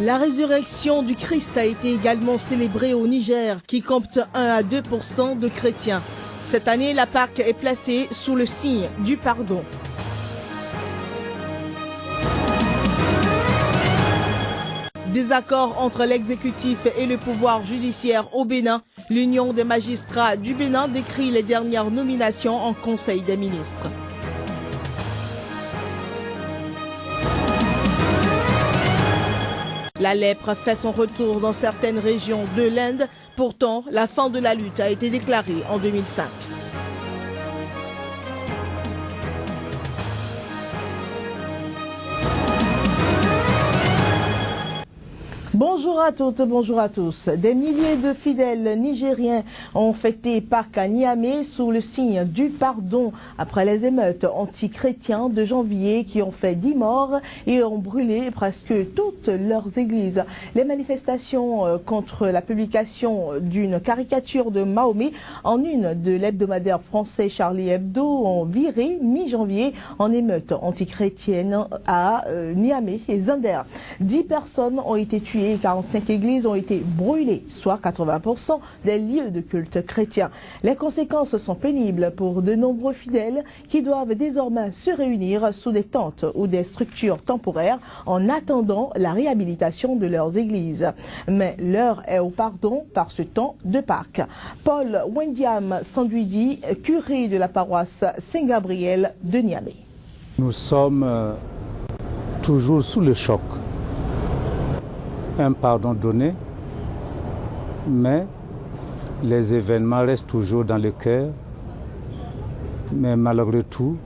La résurrection du Christ a été également célébrée au Niger, qui compte 1 à 2% de chrétiens. Cette année, la Pâque est placée sous le signe du pardon. Désaccord entre l'exécutif et le pouvoir judiciaire au Bénin. L'Union des magistrats du Bénin décrit les dernières nominations en Conseil des ministres. La lèpre fait son retour dans certaines régions de l'Inde. Pourtant, la fin de la lutte a été déclarée en 2005. Bonjour à toutes, bonjour à tous. Des milliers de fidèles nigériens ont fêté Pâques à Niamey sous le signe du pardon après les émeutes anti-chrétiens de janvier qui ont fait 10 morts et ont brûlé presque toutes leurs églises. Les manifestations contre la publication d'une caricature de Mahomet en une de l'hebdomadaire français Charlie Hebdo ont viré mi-janvier en émeute anti-chrétienne à Niamey et Zinder. 10 personnes ont été tuées. 45 églises ont été brûlées, soit 80% des lieux de culte chrétiens. Les conséquences sont pénibles pour de nombreux fidèles qui doivent désormais se réunir sous des tentes ou des structures temporaires en attendant la réhabilitation de leurs églises. Mais l'heure est au pardon par ce temps de Pâques. Paul Wendiam Sanduidi, curé de la paroisse Saint-Gabriel de Niamey. Nous sommes toujours sous le choc. Un pardon donné, mais les événements restent toujours dans le cœur. Mais malgré tout,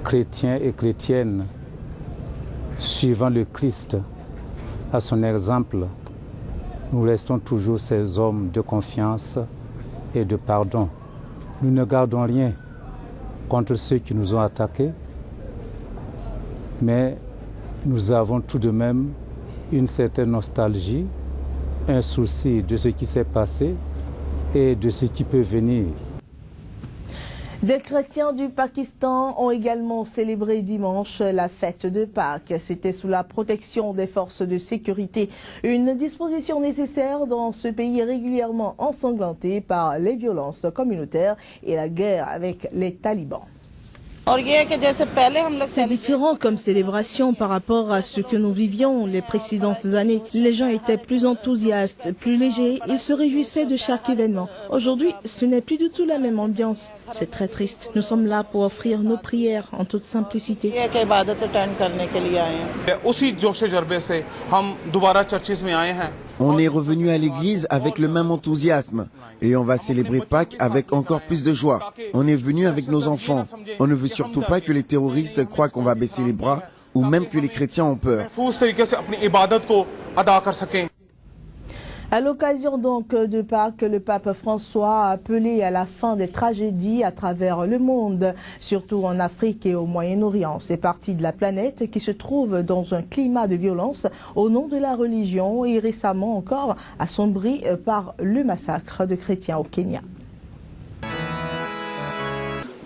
chrétiens et chrétiennes, suivant le Christ à son exemple, nous restons toujours ces hommes de confiance et de pardon. Nous ne gardons rien contre ceux qui nous ont attaqués, mais nous avons tout de même une certaine nostalgie, un souci de ce qui s'est passé et de ce qui peut venir. Des chrétiens du Pakistan ont également célébré dimanche la fête de Pâques. C'était sous la protection des forces de sécurité, une disposition nécessaire dans ce pays régulièrement ensanglanté par les violences communautaires et la guerre avec les talibans. C'est différent comme célébration par rapport à ce que nous vivions les précédentes années. Les gens étaient plus enthousiastes, plus légers, ils se réjouissaient de chaque événement. Aujourd'hui, ce n'est plus du tout la même ambiance. C'est très triste. Nous sommes là pour offrir nos prières en toute simplicité. On est revenu à l'église avec le même enthousiasme et on va célébrer Pâques avec encore plus de joie. On est venu avec nos enfants. On ne veut surtout pas que les terroristes croient qu'on va baisser les bras ou même que les chrétiens ont peur. À l'occasion donc de Pâques, le pape François a appelé à la fin des tragédies à travers le monde, surtout en Afrique et au Moyen-Orient. Ces parties de la planète qui se trouvent dans un climat de violence au nom de la religion et récemment encore assombri par le massacre de chrétiens au Kenya.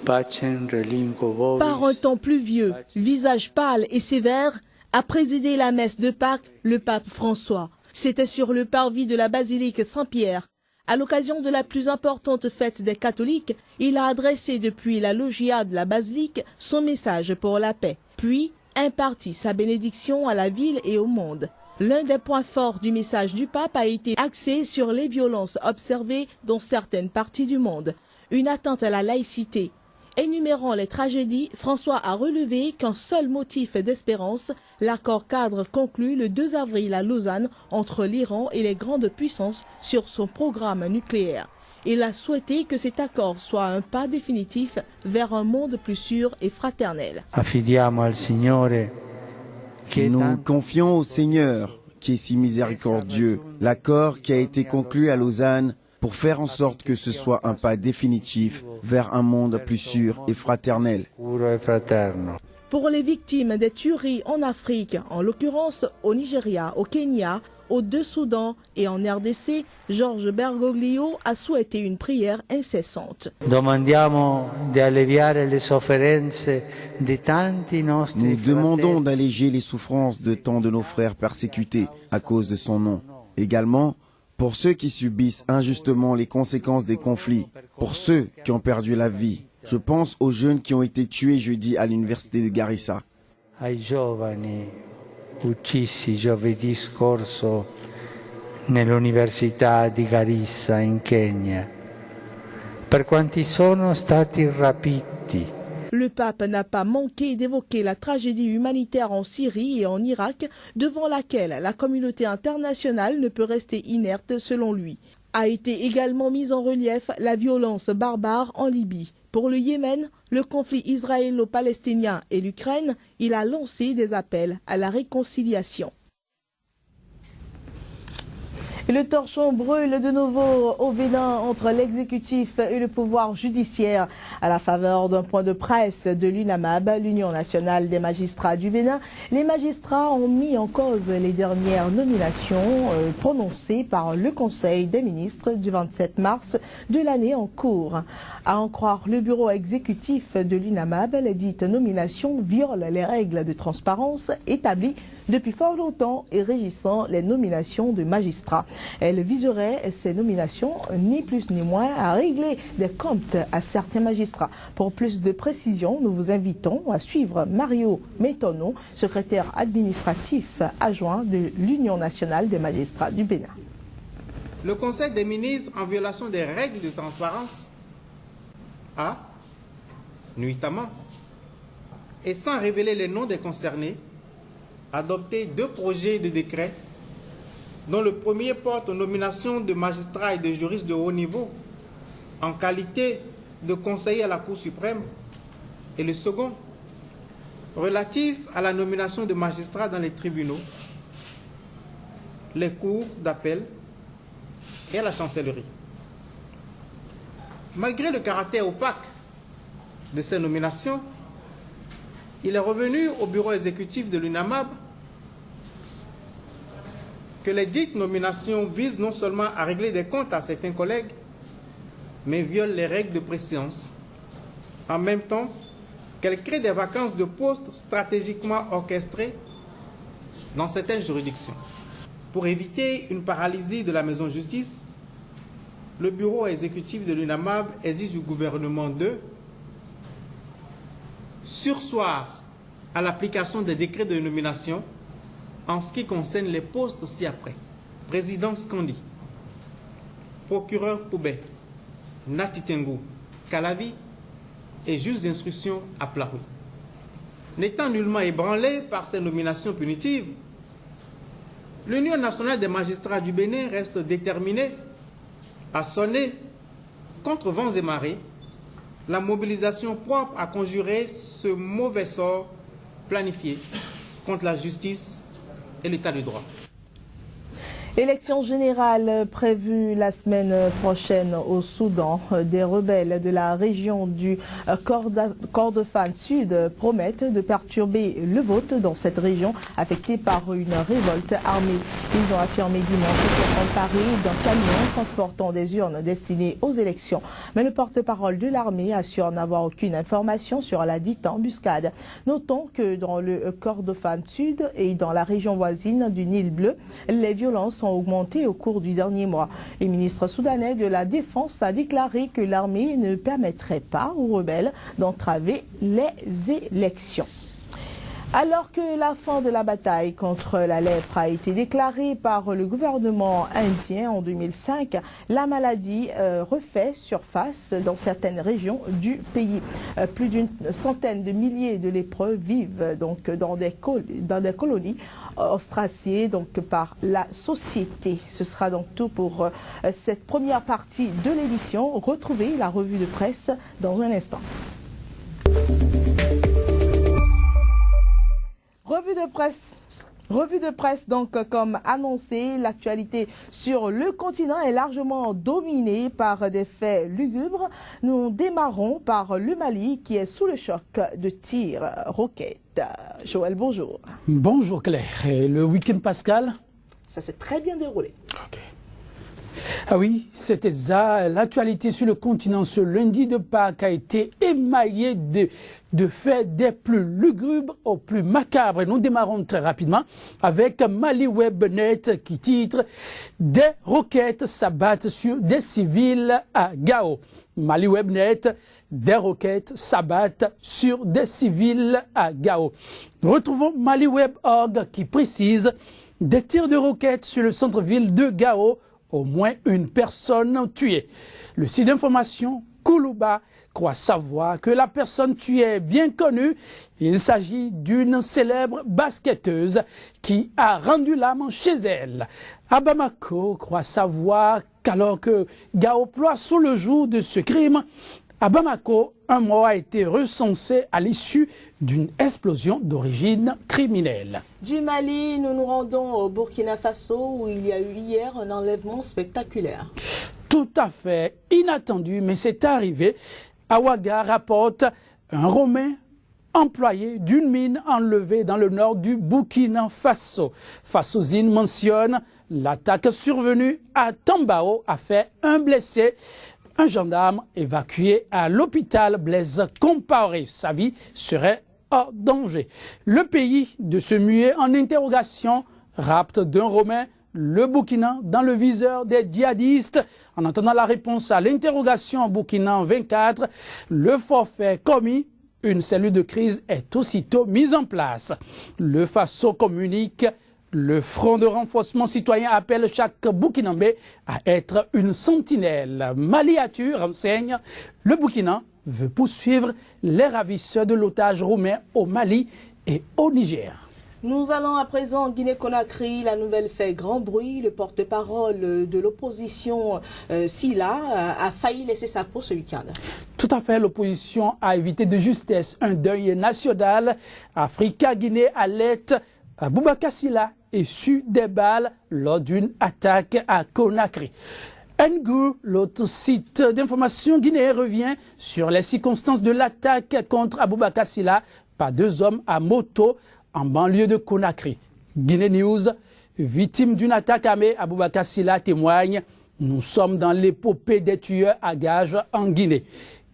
Par un temps pluvieux, visage pâle et sévère, a présidé la messe de Pâques le pape François. C'était sur le parvis de la basilique Saint-Pierre. À l'occasion de la plus importante fête des catholiques, il a adressé depuis la loggia de la basilique son message pour la paix, puis imparti sa bénédiction à la ville et au monde. L'un des points forts du message du pape a été axé sur les violences observées dans certaines parties du monde, une atteinte à la laïcité. Énumérant les tragédies, François a relevé qu'un seul motif d'espérance, l'accord cadre conclu le 2 avril à Lausanne entre l'Iran et les grandes puissances sur son programme nucléaire. Il a souhaité que cet accord soit un pas définitif vers un monde plus sûr et fraternel. Nous confions au Seigneur, qui est si miséricordieux, l'accord qui a été conclu à Lausanne pour faire en sorte que ce soit un pas définitif vers un monde plus sûr et fraternel. Pour les victimes des tueries en Afrique, en l'occurrence au Nigeria, au Kenya, aux deux Soudans et en RDC, Georges Bergoglio a souhaité une prière incessante. Nous demandons d'alléger les souffrances de tant de nos frères persécutés à cause de son nom. Également, pour ceux qui subissent injustement les conséquences des conflits, pour ceux qui ont perdu la vie. Je pense aux jeunes qui ont été tués jeudi à l'université de Garissa. Ai giovani uccisi giovedì scorso nell'università di Garissa in Kenya, per quanti sono stati rapiti. Le pape n'a pas manqué d'évoquer la tragédie humanitaire en Syrie et en Irak, devant laquelle la communauté internationale ne peut rester inerte selon lui. A été également mise en relief la violence barbare en Libye. Pour le Yémen, le conflit israélo-palestinien et l'Ukraine, il a lancé des appels à la réconciliation. Et le torchon brûle de nouveau au Bénin entre l'exécutif et le pouvoir judiciaire. À la faveur d'un point de presse de l'UNAMAB, l'Union nationale des magistrats du Bénin, les magistrats ont mis en cause les dernières nominations prononcées par le Conseil des ministres du 27 mars de l'année en cours. À en croire le bureau exécutif de l'UNAMAB, les dites nominations violent les règles de transparence établies depuis fort longtemps et régissant les nominations de magistrats. Elle viserait ces nominations, ni plus ni moins, à régler des comptes à certains magistrats. Pour plus de précisions, nous vous invitons à suivre Mario Metono, secrétaire administratif adjoint de l'Union nationale des magistrats du Bénin. Le Conseil des ministres, en violation des règles de transparence, a, nuitamment, et sans révéler les noms des concernés, adopté 2 projets de décret, dont le premier porte aux nominations de magistrats et de juristes de haut niveau en qualité de conseiller à la Cour suprême, et le second relatif à la nomination de magistrats dans les tribunaux, les cours d'appel et à la chancellerie. Malgré le caractère opaque de ces nominations, il est revenu au bureau exécutif de l'UNAMAB que les dites nominations visent non seulement à régler des comptes à certains collègues, mais violent les règles de préséance, en même temps qu'elles créent des vacances de postes stratégiquement orchestrées dans certaines juridictions. Pour éviter une paralysie de la maison justice, le bureau exécutif de l'UNAMAB exige du gouvernement de surseoir à l'application des décrets de nomination en ce qui concerne les postes ci-après. Président Scandi, procureur Poubet, Natitengu, Calavi et juge d'instruction à Plahoui. N'étant nullement ébranlé par ces nominations punitives, l'Union nationale des magistrats du Bénin reste déterminée à sonner contre vents et marées la mobilisation propre à conjurer ce mauvais sort planifié contre la justice et l'état de droit. Élection générale prévue la semaine prochaine au Soudan. Des rebelles de la région du Kordofan Sud promettent de perturber le vote dans cette région affectée par une révolte armée. Ils ont affirmé dimanche qu'ils emparés d'un camion transportant des urnes destinées aux élections. Mais le porte-parole de l'armée assure n'avoir aucune information sur la dite embuscade. Notons que dans le Kordofan Sud et dans la région voisine du Nil Bleu, les violences ont augmenté au cours du dernier mois. Le ministre soudanais de la Défense a déclaré que l'armée ne permettrait pas aux rebelles d'entraver les élections. Alors que la fin de la bataille contre la lèpre a été déclarée par le gouvernement indien en 2005, la maladie refait surface dans certaines régions du pays. Plus d'une centaine de milliers de lépreux vivent donc dans des colonies ostraciées par la société. Ce sera donc tout pour cette première partie de l'édition. Retrouvez la revue de presse dans un instant. Revue de presse donc, comme annoncé, l'actualité sur le continent est largement dominée par des faits lugubres. Nous démarrons par le Mali qui est sous le choc de tirs roquettes. Joël, bonjour. Bonjour Claire. Le week-end pascal, Ça s'est très bien déroulé. Okay. Ah oui, c'était ça. L'actualité sur le continent ce lundi de Pâques a été émaillée de faits des plus lugubres aux plus macabres. Nous démarrons très rapidement avec MaliWebNet qui titre « Des roquettes s'abattent sur des civils à Gao ». MaliWebNet, des roquettes s'abattent sur des civils à Gao. Retrouvons MaliWeb.org qui précise « Des tirs de roquettes sur le centre-ville de Gao ». Au moins une personne tuée. Le site d'information Koulouba croit savoir que la personne tuée est bien connue. Il s'agit d'une célèbre basketteuse qui a rendu l'âme chez elle. À Bamako croit savoir qu'alors que Gao ploie sous le jour de ce crime, à Bamako, un mort a été recensé à l'issue d'une explosion d'origine criminelle. Du Mali, nous nous rendons au Burkina Faso où il y a eu hier un enlèvement spectaculaire. Tout à fait inattendu, mais c'est arrivé. Ouaga rapporte un Romain employé d'une mine enlevée dans le nord du Burkina Faso. Fasosine mentionne l'attaque survenue à Tambao a fait un blessé. Un gendarme évacué à l'hôpital Blaise Compaoré. Sa vie serait hors danger. Le pays de se muer en interrogation rapte d'un Romain le Burkina dans le viseur des djihadistes. En attendant la réponse à l'interrogation Burkina 24, le forfait commis, une cellule de crise est aussitôt mise en place. Le Faso communique. Le Front de renforcement citoyen appelle chaque Burkinabé à être une sentinelle. Maliatu renseigne, le Burkina veut poursuivre les ravisseurs de l'otage roumain au Mali et au Niger. Nous allons à présent en Guinée-Conakry. La nouvelle fait grand bruit. Le porte-parole de l'opposition, Sila, a failli laisser sa peau ce week-end. Tout à fait, l'opposition a évité de justesse un deuil national. Africa-Guinée alerte. Boubacar Sila est su des balles lors d'une attaque à Conakry. Ngu, l'autre site d'information guinéen, revient sur les circonstances de l'attaque contre Boubacar Sila par deux hommes à moto en banlieue de Conakry. Guinée News, victime d'une attaque armée, Boubacar Sila témoigne « Nous sommes dans l'épopée des tueurs à gages en Guinée ».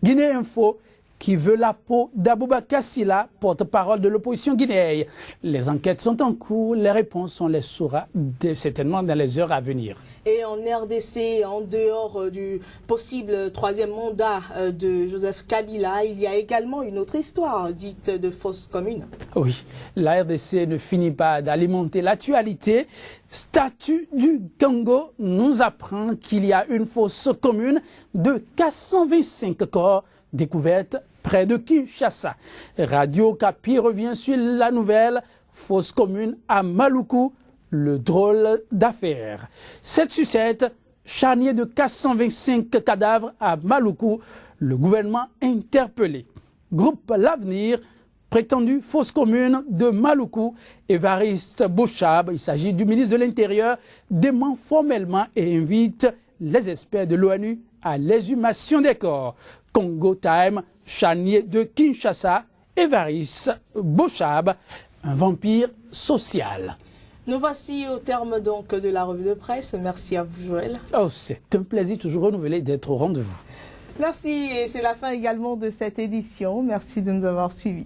Guinée Info, qui veut la peau d'Aboubacar Sila, porte-parole de l'opposition guinéenne. Les enquêtes sont en cours, les réponses, on les saura certainement dans les heures à venir. Et en RDC, en dehors du possible troisième mandat de Joseph Kabila, il y a également une autre histoire dite de fausse commune. Oui, la RDC ne finit pas d'alimenter l'actualité. Statut du Congo nous apprend qu'il y a une fosse commune de 425 corps découverte près de Kinshasa. Radio Kapi revient sur la nouvelle fosse commune à Maluku, le drôle d'affaire. 7 sur 7, charnier de 425 cadavres à Maluku, le gouvernement interpellé. Groupe L'Avenir, prétendue fosse commune de Maluku, Évariste Bouchab, il s'agit du ministre de l'Intérieur, dément formellement et invite les experts de l'ONU à l'exhumation des corps. Congo Time, charnier de Kinshasa, Évariste Bouchab, un vampire social. Nous voici au terme donc de la revue de presse. Merci à vous, Joël. Oh, c'est un plaisir toujours renouvelé d'être au rendez-vous. Merci et c'est la fin également de cette édition. Merci de nous avoir suivis.